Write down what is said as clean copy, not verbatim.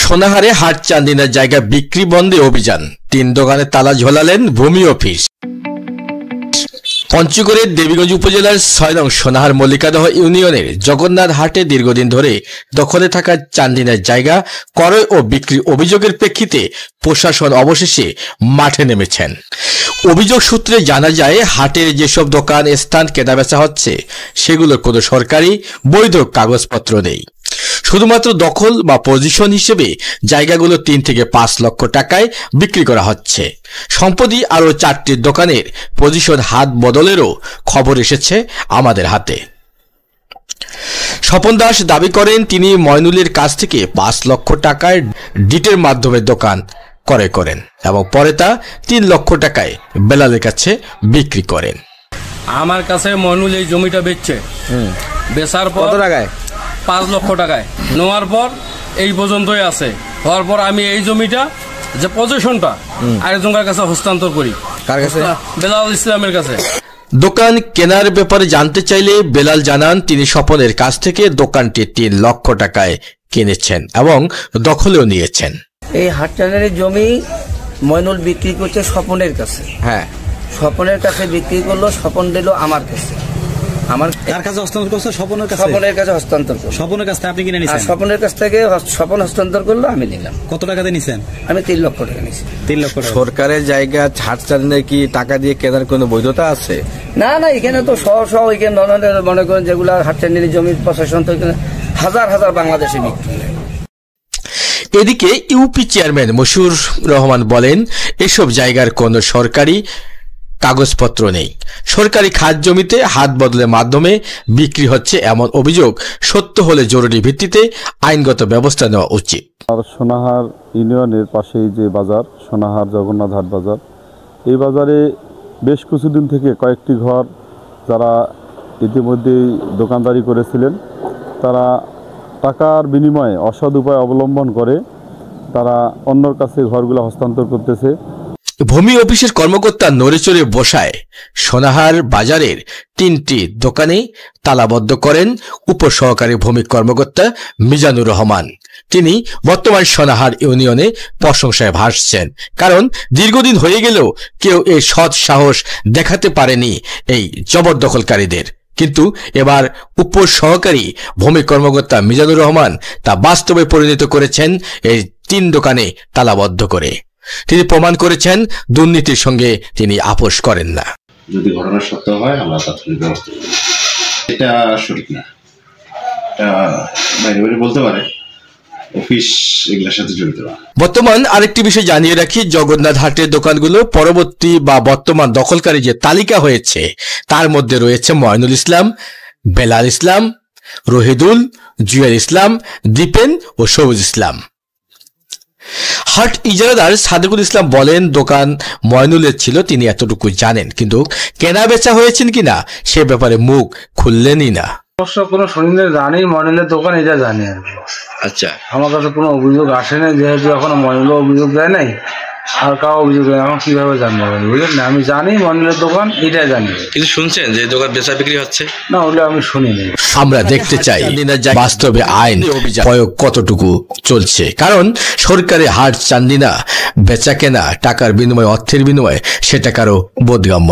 সোনাহারে হাট চান্দিনার জায়গা বিক্রি বন্ধে অভিযান, 3 দোকানে তালা ঝোলালেন ভূমি অফিস। পঞ্চগড়ের দেবীগঞ্জ উপজেলার 6 নং সোনাহার মল্লিকাদহ ইউনিয়নের জগন্নাথ হাটে দীর্ঘদিন ধরে দখলে থাকা চান্দিনার জায়গা ক্রয় ও বিক্রি অভিযোগের প্রেক্ষিতে প্রশাসন অবশেষে মাঠে নেমেছেন। অভিযোগ সূত্রে জানা যায়, হাটের যেসব দোকান স্থান কেনাবেচা হচ্ছে সেগুলোর কোনো সরকারি বৈধ কাগজপত্র নেই। শুধুমাত্র দখল বা পজিশন হিসেবে জায়গাগুলো 3 থেকে 5 লক্ষ টাকায় বিক্রি করা হচ্ছে। সম্প্রতি আরও 4টি দোকানের পজিশন হাত বদলেরও খবর এসেছে আমাদের হাতে। স্বপন দাস দাবি করেন, তিনি ময়নুলের কাছ থেকে 5 লক্ষ টাকায় ডিটের মাধ্যমে দোকান ক্রয় করেন এবং পরে তা 3 লক্ষ টাকায় বেলালের কাছে বিক্রি করেন। আমার কাছে ময়নুল এই জমিটা বেচছে, বেচার পর 5 লক্ষ টাকায় নেওয়ার পর এই পর্যন্তই আছে। হওয়ার পর আমি এই জমিটা যে পজিশনটা আরেকজনের কাছে হস্তান্তর করি। কার কাছে? বেলাল ইসলামের কাছে। দোকান কেনার ব্যাপারে জানতে চাইলে বেলাল জানান, তিনি স্বপনের কাছ থেকে দোকানটি 3 লক্ষ টাকায় কিনেছেন এবং দখলেও নিয়েছেন। এই হাট চান্দিনার জমি ময়নুল বিক্রি করছে স্বপনের কাছে। হ্যাঁ, স্বপনের কাছে বিক্রি করলো, স্বপন দিল আমার কাছে। আমার কার কাছে হস্তান্তর করছে? স্বপনের কাছে। স্বপনের কাছে হস্তান্তর করলো। স্বপনের কাছ থেকে আপনি কিনে নিয়েছেন? স্বপনের কাছ থেকে স্বপন হস্তান্তর করলো, আমি নিলাম। কত টাকাতে নিছেন? আমি 3 লক্ষ টাকা নিয়েছি। 3 লক্ষ টাকা। সরকারের জায়গা হাট চান্দিনায় কি টাকা দিয়ে কেনার কোনো বৈধতা আছে? না না, এখানে তো সহ এখানে মনে করেন যেগুলো হাট চান্দিনার জমির প্রশাসন তো হাজার হাজার বাংলাদেশে বিক্রি। এদিকে ইউপি চেয়ারম্যান মশিউর রহমান বলেন, এসব জায়গার কোনো সরকারি কাগজপত্র নেই। সরকারি খাত জমিতে হাত বদলের মাধ্যমে বিক্রি হচ্ছে এমন অভিযোগ সত্য হলে জরুরি ভিত্তিতে আইনগত ব্যবস্থা নেওয়া উচিত। আর সোনাহার ইউনিয়নের পাশেই যে বাজার, সোনাহার জগন্নাথ হাট বাজার, এই বাজারে বেশ কিছুদিন থেকে কয়েকটি ঘর যারা ইতিমধ্যেই দোকানদারি করেছিলেন, তারা টাকার বিনিময়ে অসৎ উপায় অবলম্বন করে তারা অন্যর কাছে ঘরগুলো হস্তান্তর করতেছে। ভূমি অফিসের কর্মকর্তা নড়েচড়ে বসায় সোনাহার বাজারের 3টি দোকানে তালাবদ্ধ করেন উপসহকারী ভূমি কর্মকর্তা মিজানুর রহমান। তিনি বর্তমান সোনাহার ইউনিয়নে প্রশংসায় ভাসছেন, কারণ দীর্ঘদিন হয়ে গেলেও কেউ এই সৎ সাহস দেখাতে পারেনি এই জবরদখলকারীদের। কিন্তু এবার উপসহকারী ভূমি কর্মকর্তা মিজানুর রহমান তা বাস্তবে পরিণত করেছেন এই 3 দোকানে তালাবদ্ধ করে। তিনি প্রমাণ করেছেন, দুর্নীতির সঙ্গে তিনি আপোষ করেন না। যদি ঘটনা সত্য হয় আমরা তাৎক্ষণিক ব্যবস্থা নেব। এটা সঠিক না, এটা বাইরে বাইরে বলতে পারে, অফিস এগুলোর সাথে জড়িত না। বর্তমান আরেকটি বিষয় জানিয়ে রাখি, জগন্নাথ হাটের দোকানগুলো পরবর্তী বা বর্তমান দখলকারী যে তালিকা হয়েছে তার মধ্যে রয়েছে ময়নুল ইসলাম, বেলাল ইসলাম, রহিদুল, জুয়েল ইসলাম, দীপেন ও সবুজ ইসলাম। হাট ইজারাদার সাদেকুল ইসলাম বলেন, দোকান ময়নুলের ছিল, তিনি এতটুকু জানেন, কিন্তু কেনা বেচা হয়েছেন কিনা সে ব্যাপারে মুখ খুললেনই না। অবশ্য কোনো শুনিলে জানি ময়নুলের দোকান, এটা জানি আর কি। আচ্ছা, আমার কাছে কোনো অভিযোগ আসে না, যেহেতু এখনো ময়নুল অভিযোগ দেয় নাই আর কাউ অভিযোগ দেয়, এখন কিভাবে জানবো বুঝলেন না? আমি জানি ময়নুলের দোকান, এটা জানি, কিন্তু শুনছেন যে দোকান বেচা বিক্রি হচ্ছে না, ওগুলো আমি শুনিনি। আমরা দেখতে চাই বাস্তবে আইন প্রয়োগ কতটুকু চলছে, কারণ সরকারি হাট চান্দিনা বেচা কেনা টাকার বিনিময়ে, অর্থের বিনিময়ে, সেটা কারো বোধগম্য।